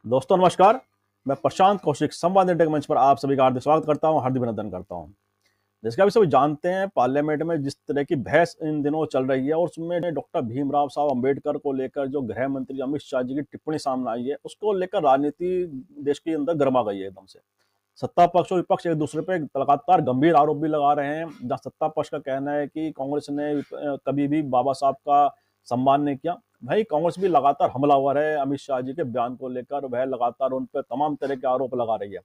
दोस्तों नमस्कार। मैं प्रशांत कौशिक संवाद इंडिया के मंच पर आप सभी का हार्दिक स्वागत करता हूं, हार्दिक अभिनंदन करता हूं। जैसे कि आप सभी जानते हैं, पार्लियामेंट में जिस तरह की बहस इन दिनों चल रही है और उसमें डॉक्टर भीमराव साहब अंबेडकर को लेकर जो गृह मंत्री अमित शाह जी की टिप्पणी सामने आई है, उसको लेकर राजनीति देश के अंदर गर्मा गई है एकदम से। सत्ता पक्ष और विपक्ष एक दूसरे पे लगातार गंभीर आरोप भी लगा रहे हैं। जहां सत्ता पक्ष का कहना है कि कांग्रेस ने कभी भी बाबा साहब का सम्मान नहीं किया। भाई कांग्रेस भी लगातार हमलावर है अमित शाह जी के बयान को लेकर, वह लगातार उन पर तमाम तरह के आरोप लगा रही है।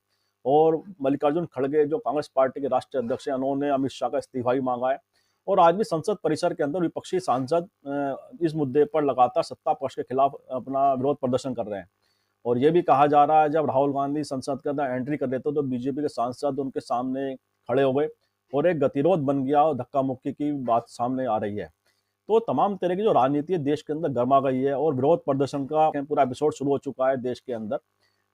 और मल्लिकार्जुन खड़गे जो कांग्रेस पार्टी के राष्ट्रीय अध्यक्ष हैं, उन्होंने अमित शाह का इस्तीफा ही मांगा है। और आज भी संसद परिसर के अंदर विपक्षी सांसद इस मुद्दे पर लगातार सत्ता पक्ष के खिलाफ अपना विरोध प्रदर्शन कर रहे हैं। और ये भी कहा जा रहा है, जब राहुल गांधी संसद के अंदर एंट्री कर रहे थे तो बीजेपी के सांसद उनके सामने खड़े हो गए और एक गतिरोध बन गया और धक्का मुक्की की बात सामने आ रही है। तो तमाम तरह की जो राजनीति है देश के अंदर गर्मा गई है और विरोध प्रदर्शन का पूरा एपिसोड शुरू हो चुका है देश के अंदर।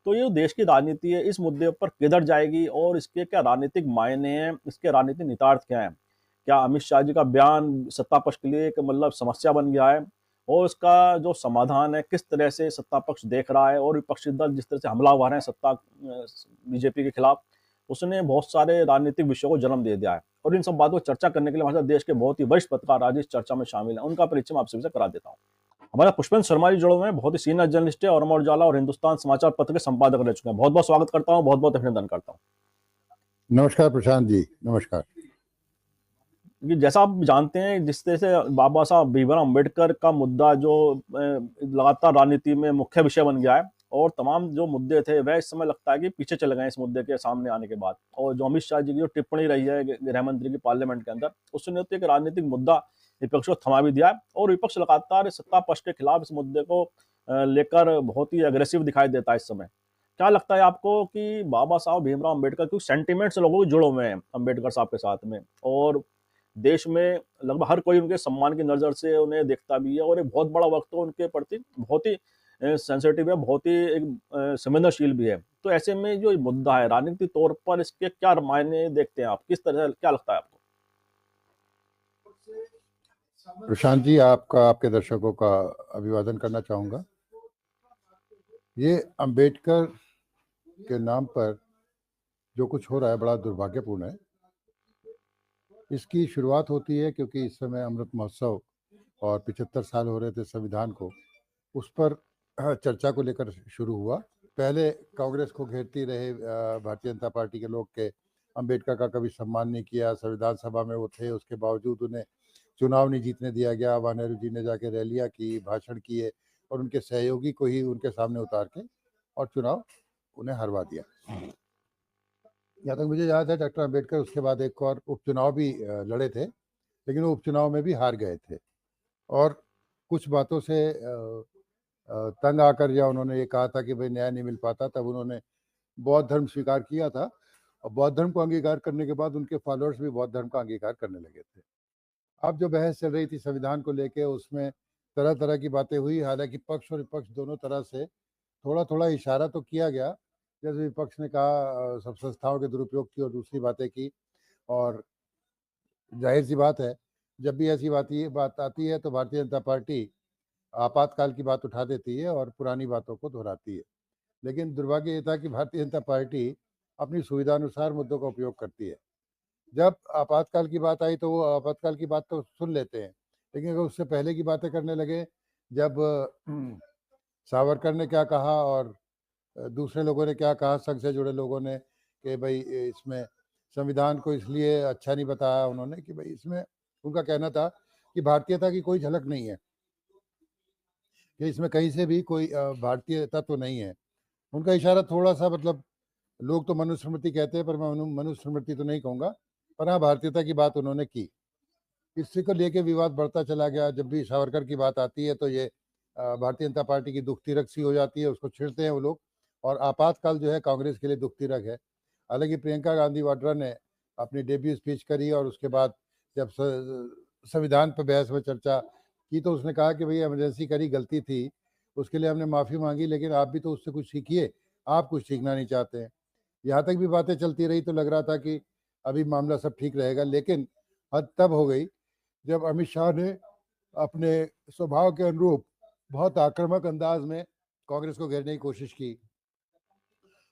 तो ये देश की राजनीति है, इस मुद्दे पर किधर जाएगी और इसके क्या राजनीतिक मायने हैं, इसके राजनीतिक निहितार्थ क्या है? क्या अमित शाह जी का बयान सत्ता पक्ष के लिए एक मतलब समस्या बन गया है? और उसका जो समाधान है किस तरह से सत्ता पक्ष देख रहा है? और विपक्षी दल जिस तरह से हमलावर हैं सत्ता बीजेपी के खिलाफ, उसने बहुत सारे राजनीतिक विषयों को जन्म दे दिया है। और इन सब बातों पर चर्चा करने के लिए हमारे साथ देश के बहुत ही वरिष्ठ पत्रकार आज इस चर्चा में शामिल हैं। उनका परिचय मैं आप सभी से करा देता हूँ। हमारा पुष्पेंद्र शर्मा जी जुड़े हुए हैं, बहुत ही सीनियर जर्नलिस्ट है और अमर उजाला और हिंदुस्तान समाचार पत्र के संपादक रह चुके हैं। बहुत बहुत स्वागत करता हूँ, बहुत बहुत अभिनंदन करता हूँ। नमस्कार प्रशांत जी, नमस्कार। जैसा आप जानते हैं, जिस तरह से बाबा साहब भीमराव अम्बेडकर का मुद्दा जो लगातार राजनीति में मुख्य विषय बन गया है और तमाम जो मुद्दे थे वह इस समय लगता है कि पीछे चले गए इस मुद्दे के सामने आने के बाद। और जो अमित शाह जी की जो टिप्पणी रही है गृह मंत्री की पार्लियामेंट के अंदर, उसने तो एक राजनीतिक मुद्दा विपक्ष को थमा भी दिया है और विपक्ष लगातार सत्ता पक्ष के खिलाफ इस मुद्दे को लेकर बहुत ही अग्रेसिव दिखाई देता है इस समय। क्या लगता है आपको कि बाबा साहब भीमराव अम्बेडकर क्योंकि सेंटिमेंट्स लोगों के जुड़े हुए हैं अम्बेडकर साहब के साथ में, और देश में लगभग हर कोई उनके सम्मान की नजर से उन्हें देखता भी है और एक बहुत बड़ा वक्त तो उनके प्रति बहुत ही सेंसिटिव है, बहुत ही एक संवेदनशील भी है। तो ऐसे में जो मुद्दा है राजनीतिक तौर पर, इसके क्या मायने देखते हैं आप? किस तरह से क्या लगता है आपको? प्रशांत जी, आपका, आपके दर्शकों का अभिवादन करना चाहूँगा। ये अंबेडकर के नाम पर जो कुछ हो रहा है बड़ा दुर्भाग्यपूर्ण है। इसकी शुरुआत होती है क्योंकि इस समय अमृत महोत्सव और 75 साल हो रहे थे संविधान को, उस पर चर्चा को लेकर शुरू हुआ। पहले कांग्रेस को घेरती रहे भारतीय जनता पार्टी के लोग के अंबेडकर का कभी सम्मान नहीं किया, संविधान सभा में वो थे, उसके बावजूद उन्हें चुनाव नहीं जीतने दिया गया। वहाँ नेहरू जी ने जाके रैलियाँ की, भाषण किए और उनके सहयोगी को ही उनके सामने उतार के और चुनाव उन्हें हरवा दिया। यहाँ तक मुझे याद है, डॉक्टर अंबेडकर उसके बाद एक और उपचुनाव भी लड़े थे, लेकिन वो उपचुनाव में भी हार गए थे। और कुछ बातों से तंग आकर या उन्होंने ये कहा था कि भाई न्याय नहीं मिल पाता, तब उन्होंने बौद्ध धर्म स्वीकार किया था। और बौद्ध धर्म को अंगीकार करने के बाद उनके फॉलोअर्स भी बौद्ध धर्म का अंगीकार करने लगे थे। अब जो बहस चल रही थी संविधान को लेके, उसमें तरह तरह की बातें हुई। हालांकि पक्ष और विपक्ष दोनों तरह से थोड़ा थोड़ा इशारा तो किया गया। जैसे विपक्ष ने कहा सब संस्थाओं के दुरुपयोग की और दूसरी बातें की। और जाहिर सी बात है, जब भी ऐसी बात आती है तो भारतीय जनता पार्टी आपातकाल की बात उठा देती है और पुरानी बातों को दोहराती है। लेकिन दुर्भाग्य ये था कि भारतीय जनता पार्टी अपनी सुविधानुसार मुद्दों का उपयोग करती है। जब आपातकाल की बात आई तो वो आपातकाल की बात तो सुन लेते हैं, लेकिन अगर उससे पहले की बातें करने लगे, जब सावरकर ने क्या कहा और दूसरे लोगों ने क्या कहा, संघ से जुड़े लोगों ने, कि भाई इसमें संविधान को इसलिए अच्छा नहीं बताया उन्होंने कि भाई इसमें, उनका कहना था कि भारतीयता की कोई झलक नहीं है, कि इसमें कहीं से भी कोई भारतीय तत्व नहीं है। उनका इशारा थोड़ा सा, मतलब लोग तो मनुस्मृति कहते हैं पर मैं मनुस्मृति तो नहीं कहूँगा, पर हाँ भारतीयता की बात उन्होंने की। इसी को लेके विवाद बढ़ता चला गया। जब भी सावरकर की बात आती है तो ये भारतीय जनता पार्टी की दुखती रग सी हो जाती है, उसको छेड़ते हैं वो लोग। और आपातकाल जो है कांग्रेस के लिए दुखती रग है। हालांकि प्रियंका गांधी वाड्रा ने अपनी डेब्यू स्पीच करी और उसके बाद जब संविधान पर बहस में चर्चा की तो उसने कहा कि भाई इमरजेंसी करी, गलती थी, उसके लिए हमने माफ़ी मांगी, लेकिन आप भी तो उससे कुछ सीखिए, आप कुछ सीखना नहीं चाहते हैं। यहाँ तक भी बातें चलती रही तो लग रहा था कि अभी मामला सब ठीक रहेगा, लेकिन हद तब हो गई जब अमित शाह ने अपने स्वभाव के अनुरूप बहुत आक्रामक अंदाज में कांग्रेस को घेरने की कोशिश की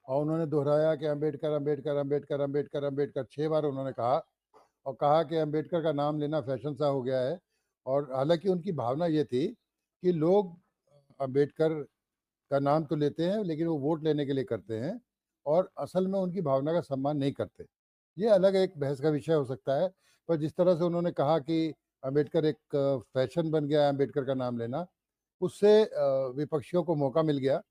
और उन्होंने दोहराया कि अम्बेडकर अम्बेडकर अम्बेडकर अम्बेडकर अम्बेडकर 6 बार उन्होंने कहा और कहा कि अम्बेडकर का नाम लेना फैशन सा हो गया है। और हालांकि उनकी भावना ये थी कि लोग अम्बेडकर का नाम तो लेते हैं लेकिन वो वोट लेने के लिए करते हैं और असल में उनकी भावना का सम्मान नहीं करते। ये अलग एक बहस का विषय हो सकता है, पर जिस तरह से उन्होंने कहा कि अम्बेडकर एक फैशन बन गया है अम्बेडकर का नाम लेना, उससे विपक्षियों को मौका मिल गया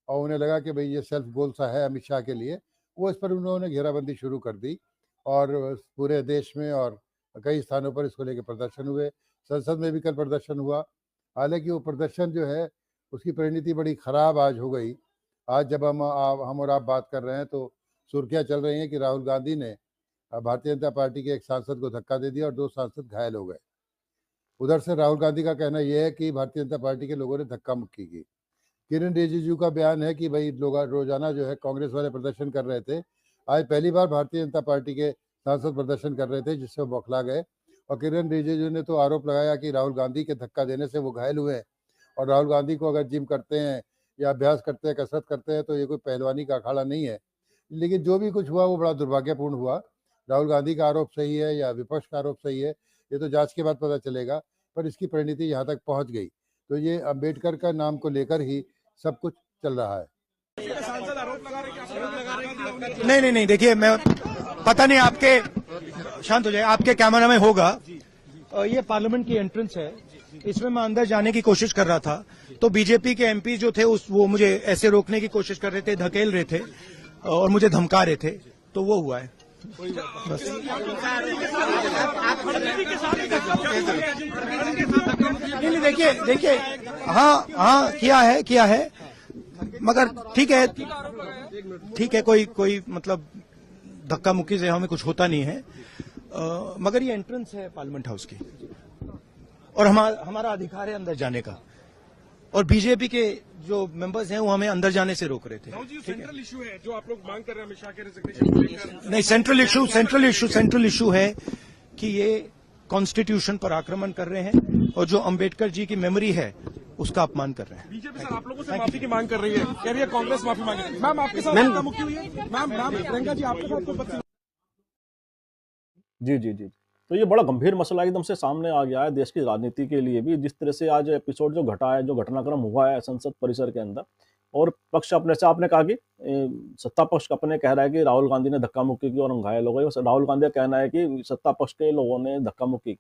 और उन्हें लगा कि भाई ये सेल्फ गोल सा है अमित शाह के लिए। वो इस पर उन्होंने घेराबंदी शुरू कर दी और पूरे देश में और कई स्थानों पर इसको लेकर प्रदर्शन हुए। संसद में भी कल प्रदर्शन हुआ। हालांकि वो प्रदर्शन जो है उसकी परिणति बड़ी खराब आज हो गई। आज जब हम और आप बात कर रहे हैं तो सुर्खियां चल रही हैं कि राहुल गांधी ने भारतीय जनता पार्टी के एक सांसद को धक्का दे दिया और 2 सांसद घायल हो गए। उधर से राहुल गांधी का कहना यह है कि भारतीय जनता पार्टी के लोगों ने धक्का मुक्की की। किरण रिजिजू का बयान है कि भाई लोग रोजाना जो है कांग्रेस वाले प्रदर्शन कर रहे थे, आज पहली बार भारतीय जनता पार्टी के सांसद प्रदर्शन कर रहे थे जिससे वो बौखला गए। और किरण रिजिजू ने तो आरोप लगाया कि राहुल गांधी के धक्का देने से वो घायल हुए और राहुल गांधी को अगर जिम करते हैं या अभ्यास करते हैं, कसरत करते हैं तो ये कोई पहलवानी का अखाड़ा नहीं है। लेकिन जो भी कुछ हुआ वो बड़ा दुर्भाग्यपूर्ण हुआ। राहुल गांधी का आरोप सही है या विपक्ष का आरोप सही है ये तो जांच के बाद पता चलेगा, पर इसकी परिणति यहाँ तक पहुँच गई। तो ये अम्बेडकर का नाम को लेकर ही सब कुछ चल रहा है। नहीं नहीं नहीं, देखिए मैं पता नहीं आपके, शांत हो जाए, आपके कैमरा में होगा। ये पार्लियामेंट की एंट्रेंस है, इसमें मैं अंदर जाने की कोशिश कर रहा था तो बीजेपी के एमपी जो थे वो मुझे ऐसे रोकने की कोशिश कर रहे थे, धकेल रहे थे और मुझे धमका रहे थे, तो वो हुआ है बस। नहीं, देखिए हाँ किया है मगर ठीक है कोई मतलब धक्का मुक्की से हमें कुछ होता नहीं है। मगर ये एंट्रेंस है पार्लियामेंट हाउस की और हमारा अधिकार है अंदर जाने का, और बीजेपी के जो मेंबर्स हैं वो हमें अंदर जाने से रोक रहे थे। सेंट्रल इशू है जो आप लोग मांग कर रहे हैं अमित शाह के रेजिग्नेशन। नहीं, सेंट्रल इशू है कि ये कॉन्स्टिट्यूशन पर आक्रमण कर रहे हैं और जो अंबेडकर जी की मेमोरी है उसका अपमान कर रहे हैं। बीजेपी सर आप लोगों से माफी की मांग कर रही है, कह रही है कांग्रेस माफी मांगे। मैम आपके साथ धक्का मुक्की हुई है? मैम प्रियंका जी आपके साथ कोई जी। तो ये बड़ा गंभीर मसला एकदम से सामने आ गया है देश की राजनीति के लिए भी। जिस तरह से आज एपिसोड जो घटा है, जो घटनाक्रम हुआ है संसद परिसर के अंदर, और पक्ष अपने से आपने कहा कि सत्ता पक्ष अपने कह रहा है कि राहुल गांधी ने धक्का मुक्की की और हम घायल हो गए। राहुल गांधी का कहना है कि सत्ता पक्ष के लोगों ने धक्का मुक्की की।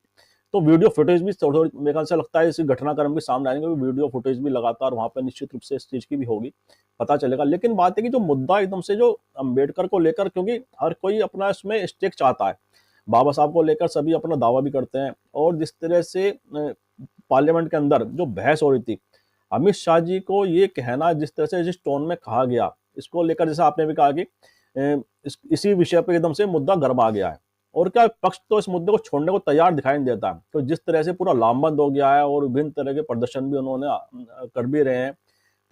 तो वीडियो फुटेज भी थोड़ी मेरे ख्याल से लगता है इस घटनाक्रम के सामने आएंगे, वीडियो फुटेज भी लगातार वहां पर निश्चित रूप से इस चीज की भी होगी, पता चलेगा। लेकिन बात है कि जो मुद्दा एकदम से जो अम्बेडकर को लेकर, क्योंकि हर कोई अपना इसमें स्टेक चाहता है, बाबा साहब को लेकर सभी अपना दावा भी करते हैं, और जिस तरह से पार्लियामेंट के अंदर जो बहस हो रही थी, अमित शाह जी को ये कहना जिस तरह से जिस टोन में कहा गया, इसको लेकर जैसा आपने भी कहा कि इसी विषय पर एकदम से मुद्दा गरमा गया है। और क्या पक्ष तो इस मुद्दे को छोड़ने को तैयार दिखाई नहीं देता, तो जिस तरह से पूरा लामबंद हो गया है और विभिन्न तरह के प्रदर्शन भी उन्होंने कर भी रहे हैं,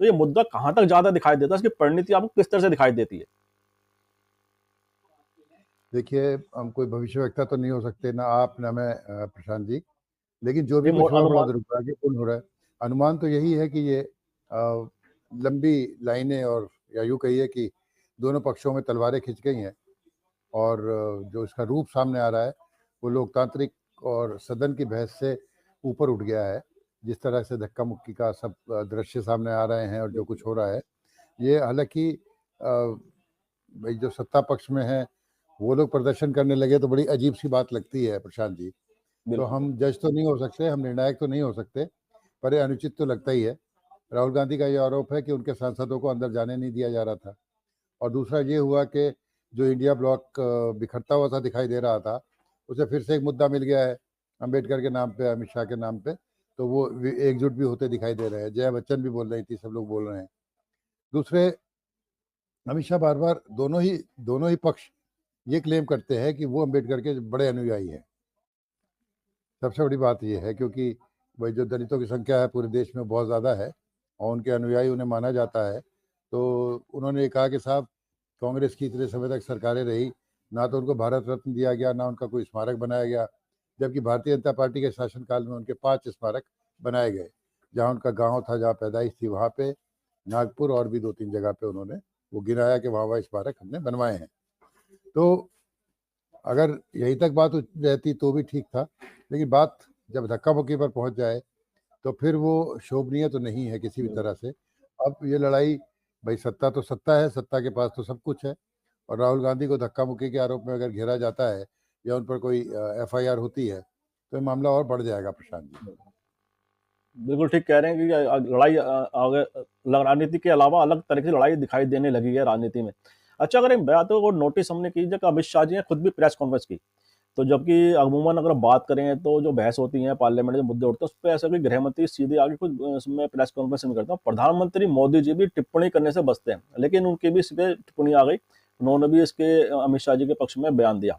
तो ये मुद्दा कहां तक ज्यादा दिखाई देता है, इसकी परिणति आपको किस तरह से दिखाई देती है? देखिए, हम कोई भविष्यवक्ता तो नहीं हो सकते, ना आप ना मैं प्रशांत जी, लेकिन जो भी कुछ हुआ बड़ा दुर्भाग्यपूर्ण हो रहा है। अनुमान तो यही है कि ये लंबी लाइनें और या यूँ कहिए कि दोनों पक्षों में तलवारें खिंच गई हैं और जो इसका रूप सामने आ रहा है वो लोकतांत्रिक और सदन की बहस से ऊपर उठ गया है। जिस तरह से धक्का मुक्की का सब दृश्य सामने आ रहे हैं और जो कुछ हो रहा है, ये हालांकि भाई जो सत्ता पक्ष में है वो लोग प्रदर्शन करने लगे तो बड़ी अजीब सी बात लगती है प्रशांत जी। तो हम जज तो नहीं हो सकते, हम निर्णायक तो नहीं हो सकते, पर ये अनुचित तो लगता ही है। राहुल गांधी का ये आरोप है कि उनके सांसदों को अंदर जाने नहीं दिया जा रहा था, और दूसरा ये हुआ कि जो इंडिया ब्लॉक बिखरता हुआ सा दिखाई दे रहा था, उसे फिर से एक मुद्दा मिल गया है अम्बेडकर के नाम पे, अमित शाह के नाम पे, तो वो एकजुट भी होते दिखाई दे रहे हैं। जया बच्चन भी बोल रही थी, सब लोग बोल रहे हैं। दूसरे, अमित शाह बार बार दोनों ही पक्ष ये क्लेम करते हैं कि वो अम्बेडकर के बड़े अनुयायी हैं। सबसे बड़ी बात ये है क्योंकि भाई जो दलितों की संख्या है पूरे देश में बहुत ज़्यादा है और उनके अनुयायी उन्हें माना जाता है। तो उन्होंने कहा कि साहब, कांग्रेस की इतने समय तक सरकारें रही, ना तो उनको भारत रत्न दिया गया, ना उनका कोई स्मारक बनाया गया, जबकि भारतीय जनता पार्टी के शासनकाल में उनके 5 स्मारक बनाए गए। जहाँ उनका गांव था, जहाँ पैदाइश थी, वहाँ पे नागपुर और भी 2-3 जगह पे उन्होंने वो गिनाया कि वहाँ स्मारक हमने बनवाए हैं। तो अगर यहीं तक बात रहती तो भी ठीक था, लेकिन बात जब धक्का मुक्की पर पहुंच जाए तो फिर वो शोभनीय तो नहीं है किसी भी तरह से। अब ये लड़ाई, भाई सत्ता तो सत्ता है, सत्ता के पास तो सब कुछ है, और राहुल गांधी को धक्का मुक्की के आरोप में अगर घेरा जाता है या उन पर कोई FIR होती है तो ये मामला और बढ़ जाएगा प्रशांत जी। बिल्कुल ठीक कह रहे हैं कि लड़ाई राजनीति के अलावा अलग तरह की लड़ाई दिखाई देने लगी है राजनीति में। अच्छा, अगर एक बात वो नोटिस हमने की कि अमित शाह जी ने खुद भी प्रेस कॉन्फ्रेंस की, तो जबकि अमूमन अगर बात करें तो जो बहस होती है पार्लियामेंट में मुद्दे उठते हैं उस पर ऐसा कि गृह मंत्री सीधे आगे कुछ उसमें प्रेस कॉन्फ्रेंस नहीं करता। प्रधानमंत्री मोदी जी भी टिप्पणी करने से बचते हैं, लेकिन उनकी भी इस पे टिप्पणी आ गई। उन्होंने भी इसके अमित शाह जी के पक्ष में बयान दिया,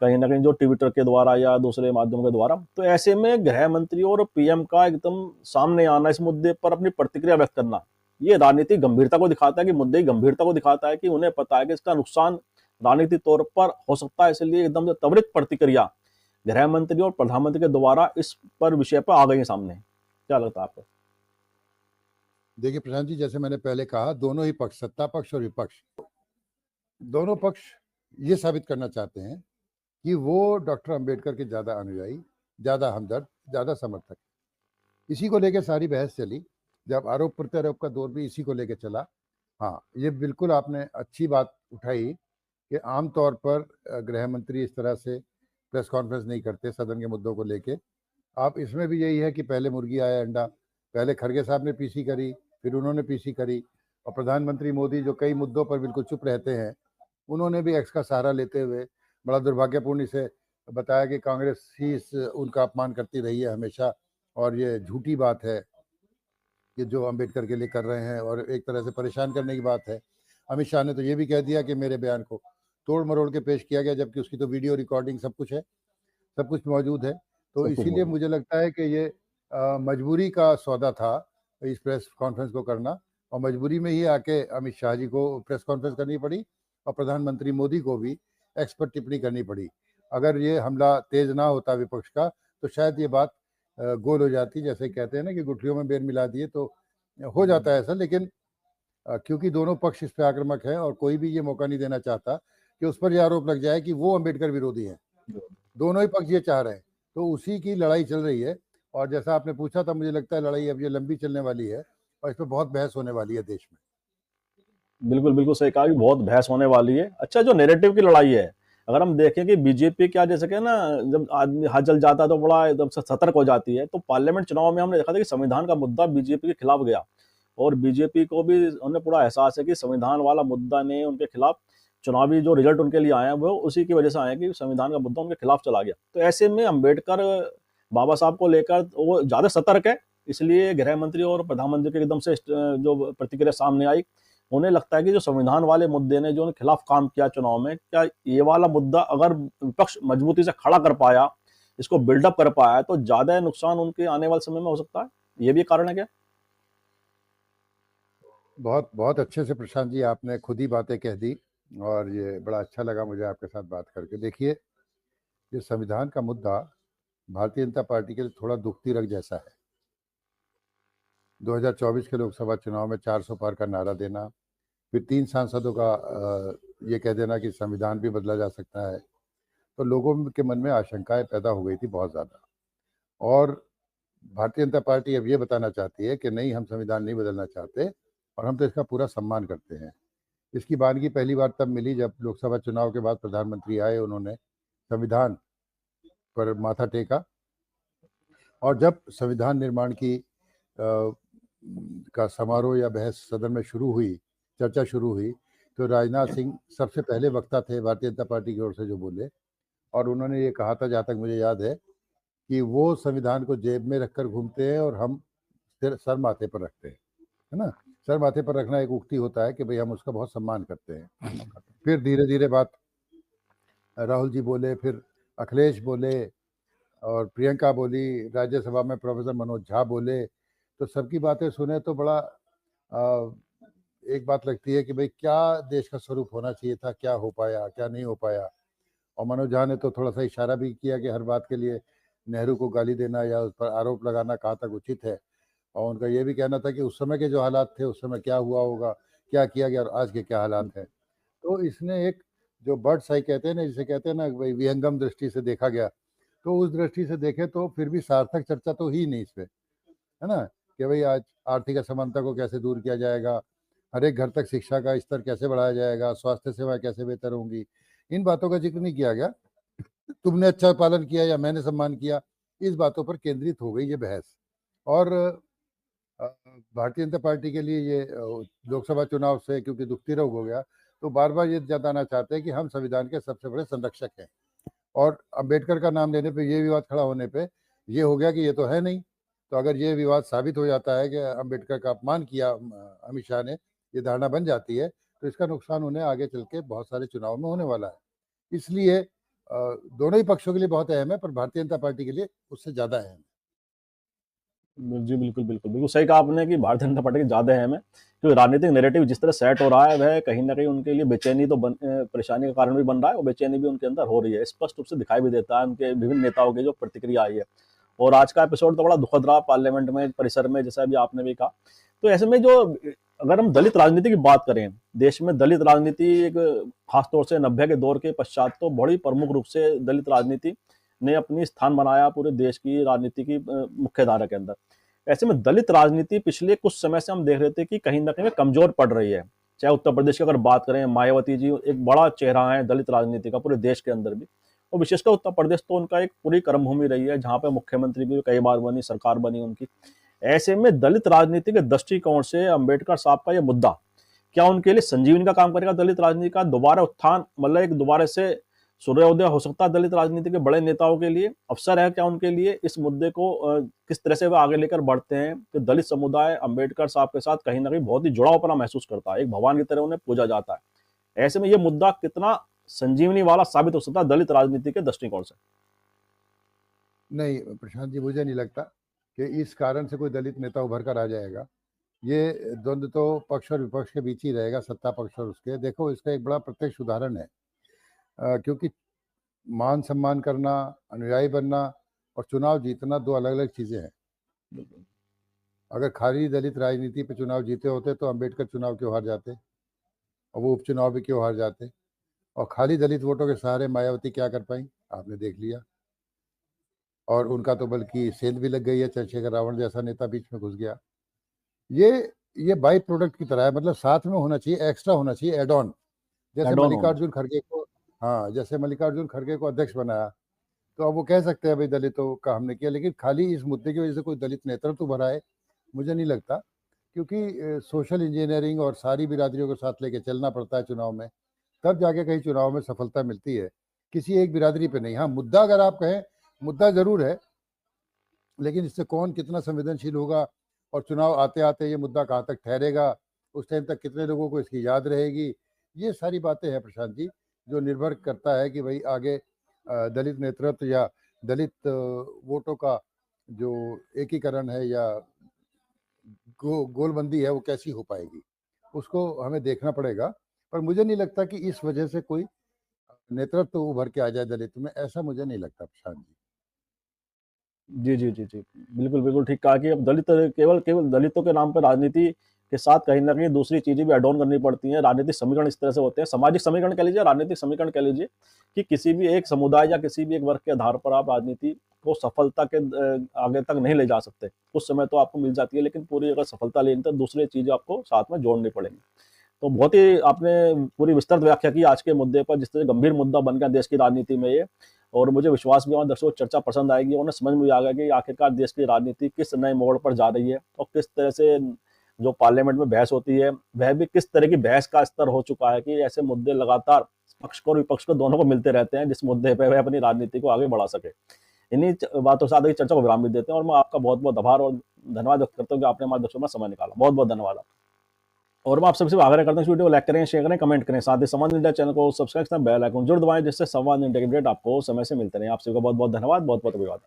कहीं ना कहीं जो ट्विटर के द्वारा या दूसरे माध्यमों के द्वारा। तो ऐसे में गृह मंत्री और PM का एकदम सामने आना, इस मुद्दे पर अपनी प्रतिक्रिया व्यक्त करना, ये राजनीतिक गंभीरता को दिखाता है कि मुद्दे की गंभीरता को दिखाता है कि उन्हें पता है कि इसका नुकसान राजनीतिक तौर पर हो सकता है। इसलिए एकदम से त्वरित प्रतिक्रिया गृह मंत्री और प्रधानमंत्री के द्वारा इस पर विषय पर आ गई है सामने। क्या लगता है आपको? देखिए प्रशांत जी, जैसे मैंने पहले कहा, दोनों ही पक्ष, सत्ता पक्ष और विपक्ष, दोनों पक्ष ये साबित करना चाहते हैं कि वो डॉक्टर अंबेडकर के ज्यादा अनुयायी, ज्यादा हमदर्द, ज्यादा समर्थक। इसी को लेकर सारी बहस चली, जब आरोप प्रत्यारोप का दौर भी इसी को लेकर चला। हाँ, ये बिल्कुल आपने अच्छी बात उठाई कि आमतौर पर गृह मंत्री इस तरह से प्रेस कॉन्फ्रेंस नहीं करते सदन के मुद्दों को लेके। आप इसमें भी यही है कि पहले मुर्गी आया अंडा, पहले खड़गे साहब ने पीसी करी, फिर उन्होंने पीसी करी, और प्रधानमंत्री मोदी जो कई मुद्दों पर बिल्कुल चुप रहते हैं, उन्होंने भी एक्स का सहारा लेते हुए बड़ा दुर्भाग्यपूर्ण इसे बताया कि कांग्रेस ही उनका अपमान करती रही है हमेशा, और ये झूठी बात है कि जो अंबेडकर के लिए कर रहे हैं, और एक तरह से परेशान करने की बात है। अमित शाह ने तो ये भी कह दिया कि मेरे बयान को तोड़ मरोड़ के पेश किया गया, जबकि उसकी तो वीडियो रिकॉर्डिंग सब कुछ है, सब कुछ मौजूद है। तो सब कुछ इसीलिए मौजूद। मुझे लगता है कि ये मजबूरी का सौदा था इस प्रेस कॉन्फ्रेंस को करना, और मजबूरी में ही आके अमित शाह जी को प्रेस कॉन्फ्रेंस करनी पड़ी, और प्रधानमंत्री मोदी को भी एक्सपर्ट टिप्पणी करनी पड़ी। अगर ये हमला तेज ना होता विपक्ष का तो शायद ये बात गोल हो जाती। जैसे कहते हैं ना कि गुठलियों में बेर मिला दिए, तो हो जाता है ऐसा। लेकिन क्योंकि दोनों पक्ष इस पे आक्रामक है और कोई भी ये मौका नहीं देना चाहता कि उस पर यह आरोप लग जाए कि वो अंबेडकर विरोधी है, दोनों ही पक्ष ये चाह रहे हैं, तो उसी की लड़ाई चल रही है। और जैसा आपने पूछा था, मुझे लगता है लड़ाई अब ये लंबी चलने वाली है और इस पर बहुत बहस होने वाली है देश में। बिल्कुल बिल्कुल सही कहा कि बहुत बहस होने वाली है। अच्छा, जो नैरेटिव की लड़ाई है, अगर हम देखें कि बीजेपी क्या, जैसे कि ना, जब आदमी हाथ जल जाता है तो बड़ा एकदम से सतर्क हो जाती है। तो पार्लियामेंट चुनाव में हमने देखा था कि संविधान का मुद्दा बीजेपी के खिलाफ गया, और बीजेपी को भी उन्हें पूरा एहसास है कि संविधान वाला मुद्दा ने उनके खिलाफ चुनावी जो रिजल्ट उनके लिए आए हैं वो उसी की वजह से आए हैं कि संविधान का मुद्दा उनके खिलाफ चला गया। तो ऐसे में अम्बेडकर बाबा साहब को लेकर वो ज्यादा सतर्क है, इसलिए गृह मंत्री और प्रधानमंत्री के एकदम से जो प्रतिक्रिया सामने आई, उन्हें लगता है कि जो संविधान वाले मुद्दे ने जो उनके खिलाफ काम किया चुनाव में, क्या ये वाला मुद्दा अगर विपक्ष मजबूती से खड़ा कर पाया, इसको बिल्डअप कर पाया, तो ज्यादा नुकसान उनके आने वाले समय में हो सकता है। ये भी कारण है क्या? बहुत बहुत अच्छे से प्रशांत जी आपने खुद ही बातें कह दी, और ये बड़ा अच्छा लगा मुझे आपके साथ बात करके। देखिए, ये संविधान का मुद्दा भारतीय जनता पार्टी के लिए थोड़ा दुखती रग जैसा है। 2024 के लोकसभा चुनाव में 400 पार का नारा देना, फिर 3 सांसदों का ये कह देना कि संविधान भी बदला जा सकता है, तो लोगों के मन में आशंकाएं पैदा हो गई थी बहुत ज़्यादा। और भारतीय जनता पार्टी अब ये बताना चाहती है कि नहीं, हम संविधान नहीं बदलना चाहते, और हम तो इसका पूरा सम्मान करते हैं। इसकी बानगी पहली बार तब मिली जब लोकसभा चुनाव के बाद प्रधानमंत्री आए, उन्होंने संविधान पर माथा टेका, और जब संविधान निर्माण की का समारोह या बहस सदन में शुरू हुई, चर्चा शुरू हुई, तो राजनाथ सिंह सबसे पहले वक्ता थे भारतीय जनता पार्टी की ओर से जो बोले, और उन्होंने ये कहा था, जहाँ तक मुझे याद है, कि वो संविधान को जेब में रखकर घूमते हैं और हम सर माथे पर रखते हैं, है ना। सर माथे पर रखना एक उक्ति होता है कि भाई हम उसका बहुत सम्मान करते हैं। फिर धीरे धीरे बात राहुल जी बोले, फिर अखिलेश बोले, और प्रियंका बोली, राज्यसभा में प्रोफेसर मनोज झा बोले। तो सबकी बातें सुने तो बड़ा एक बात लगती है कि भाई क्या देश का स्वरूप होना चाहिए था, क्या हो पाया, क्या नहीं हो पाया। और मनोज झा ने तो थोड़ा सा इशारा भी किया कि हर बात के लिए नेहरू को गाली देना या उस पर आरोप लगाना कहाँ तक उचित है। और उनका ये भी कहना था कि उस समय के जो हालात थे उस समय क्या हुआ होगा, क्या किया गया और आज के क्या हालात हैं। तो इसने एक जो बर्ड्स आई कहते हैं ना, जिसे कहते हैं ना भाई विहंगम दृष्टि से देखा गया, तो उस दृष्टि से देखें तो फिर भी सार्थक चर्चा तो ही नहीं इस पे, है ना, कि भाई आज आर्थिक असमानता को कैसे दूर किया जाएगा, हर एक घर तक शिक्षा का स्तर कैसे बढ़ाया जाएगा, स्वास्थ्य सेवाएं कैसे बेहतर होंगी, इन बातों का जिक्र नहीं किया गया। तुमने अच्छा पालन किया या मैंने सम्मान किया, इस बातों पर केंद्रित हो गई ये बहस। और भारतीय जनता पार्टी के लिए ये लोकसभा चुनाव से क्योंकि दुखती रोग हो गया, तो बार बार ये जताना चाहते हैं कि हम संविधान के सबसे बड़े संरक्षक हैं। और अंबेडकर का नाम लेने पे ये विवाद खड़ा होने पे ये हो गया कि ये तो है नहीं। तो अगर ये विवाद साबित हो जाता है कि अंबेडकर का अपमान किया अमित शाह ने, ये धारणा बन जाती है, तो इसका नुकसान उन्हें आगे चल के बहुत सारे चुनाव में होने वाला है। इसलिए दोनों ही पक्षों के लिए बहुत अहम है, पर भारतीय जनता पार्टी के लिए उससे ज़्यादा अहम है। जी, बिल्कुल, बिल्कुल, बिल्कुल सही कहा आपने कि भारतीय जनता पार्टी की ज़्यादा अहम है, क्योंकि राजनीतिक नैरेटिव जिस तरह सेट हो रहा है, वह कहीं न कहीं उनके लिए बेचैनी तो परेशानी का कारण भी बन रहा है और बेचैनी भी उनके अंदर हो रही है। स्पष्ट रूप से दिखाई भी देता है उनके विभिन्न नेताओं की जो प्रतिक्रिया आई है। और आज का एपिसोड तो बड़ा दुखद रहा पार्लियामेंट में, परिसर में, जैसा अभी आपने भी कहा। तो ऐसे में जो अगर हम दलित राजनीति की बात करें, देश में दलित राजनीति एक खासतौर से 90 के दौर के पश्चात तो बड़ी प्रमुख रूप से दलित राजनीति ने अपनी स्थान बनाया पूरे देश की राजनीति की मुख्य धारा के अंदर। ऐसे में दलित राजनीति पिछले कुछ समय से हम देख रहे थे कि कहीं ना कहीं कमजोर पड़ रही है। चाहे उत्तर प्रदेश की अगर बात करें, मायावती जी एक बड़ा चेहरा है दलित राजनीति का पूरे देश के अंदर भी, और विशेषकर उत्तर प्रदेश तो उनका एक पूरी कर्मभूमि रही है, जहां पे मुख्यमंत्री भी कई बार बनी, सरकार बनी उनकी। ऐसे में दलित राजनीति के दृष्टिकोण से अंबेडकर साहब का यह मुद्दा क्या उनके लिए संजीवनी का काम करेगा? दलित राजनीति का दोबारा उत्थान, मतलब एक दोबारा से सूर्योदय हो सकता है दलित राजनीति के बड़े नेताओं के लिए? अवसर है क्या उनके लिए इस मुद्दे को किस तरह से वे आगे लेकर बढ़ते हैं? कि दलित समुदाय अंबेडकर साहब के साथ कहीं ना कहीं बहुत ही जुड़ावपना महसूस करता है, एक भगवान की तरह उन्हें पूजा जाता है। ऐसे में ये मुद्दा कितना संजीवनी वाला साबित हो सकता है दलित राजनीति के दृष्टिकोण से? नहीं प्रशांत जी, मुझे नहीं लगता कि इस कारण से कोई दलित नेता उभर कर आ जाएगा। ये द्वंद्व तो पक्ष और विपक्ष के बीच ही रहेगा, सत्ता पक्ष और उसके। देखो, इसका एक बड़ा प्रत्यक्ष उदाहरण है, क्योंकि मान सम्मान करना, अनुयायी बनना और चुनाव जीतना दो अलग अलग चीज़ें हैं। अगर खाली दलित राजनीति पे चुनाव जीते होते तो अंबेडकर चुनाव क्यों हार जाते, और वो उपचुनाव भी क्यों हार जाते, और खाली दलित वोटों के सहारे मायावती क्या कर पाई, आपने देख लिया। और उनका तो बल्कि सेंध भी लग गई है, चंद्रशेखर रावण जैसा नेता बीच में घुस गया। ये बाई प्रोडक्ट की तरह है, मतलब साथ में होना चाहिए, एक्स्ट्रा होना चाहिए, एड ऑन। जैसे मल्लिकार्जुन खड़गे को, हाँ, जैसे मल्लिकार्जुन खड़गे को अध्यक्ष बनाया, तो अब वो कह सकते हैं भाई दलितों का हमने किया, लेकिन खाली इस मुद्दे की वजह से कोई दलित नेतृत्व भरा है, मुझे नहीं लगता। क्योंकि सोशल इंजीनियरिंग और सारी बिरादरियों को साथ लेके चलना पड़ता है चुनाव में, तब जाके कहीं चुनाव में सफलता मिलती है, किसी एक बिरादरी पे नहीं। हाँ, मुद्दा अगर आप कहें, मुद्दा जरूर है, लेकिन इससे कौन कितना संवेदनशील होगा और चुनाव आते आते ये मुद्दा कहाँ तक ठहरेगा, उस टाइम तक कितने लोगों को इसकी याद रहेगी, ये सारी बातें हैं प्रशांत जी, जो निर्भर करता है कि भाई आगे दलित नेतृत्व या दलित वोटों का जो एकीकरण है या गोलबंदी है वो कैसी हो पाएगी, उसको हमें देखना पड़ेगा। पर मुझे नहीं लगता कि इस वजह से कोई नेतृत्व उभर के आ जाए दलित में, ऐसा मुझे नहीं लगता प्रशांत जी। जी, जी, जी, जी। बिल्कुल, बिल्कुल ठीक कहा कि अब दलित केवल केवल दलितों के नाम पर राजनीति के साथ कहीं न कहीं दूसरी चीज़ें भी ऐड ऑन करनी पड़ती हैं। राजनीतिक समीकरण इस तरह से होते हैं, सामाजिक समीकरण कह लीजिए, राजनीतिक समीकरण कह लीजिए, कि किसी भी एक समुदाय या किसी भी एक वर्ग के आधार पर आप राजनीति को सफलता के आगे तक नहीं ले जा सकते। कुछ समय तो आपको मिल जाती है, लेकिन पूरी अगर सफलता लेनी तो दूसरी चीज़ें आपको साथ में जोड़नी पड़ेंगी। तो बहुत ही आपने पूरी विस्तृत व्याख्या की आज के मुद्दे पर, जिस तरह गंभीर मुद्दा बन गया देश की राजनीति में ये। और मुझे विश्वास भी है दर्शकों को चर्चा पसंद आएगी, उन्हें समझ में आ गया कि आखिरकार देश की राजनीति किस नए मोड़ पर जा रही है और किस तरह से जो पार्लियामेंट में बहस होती है वह भी किस तरह की बहस का स्तर हो चुका है कि ऐसे मुद्दे लगातार पक्ष को और विपक्ष को दोनों को मिलते रहते हैं, जिस मुद्दे पर वह अपनी राजनीति को आगे बढ़ा सके। इन्हीं बातों से आगे चर्चा को विराम भी देते हैं और मैं आपका बहुत बहुत आभार और धन्यवाद व्यक्त करता हूँ कि आपने हमारे दर्शकों में समय निकाला। बहुत बहुत धन्यवाद आपका। और मैं आप सबसे आग्रह करता हूँ इस वीडियो को लाइक करें, शेयर करें, कमेंट करें, साथ ही संवाद इंडिया चैनल को सब्सक्राइब करें, बेल आइकन जरूर दबाएं, जिससे संवाद इंडिया के अपडेट आपको समय से मिलते रहे। आप सभी का बहुत बहुत धन्यवाद, बहुत बहुत अभिवादन।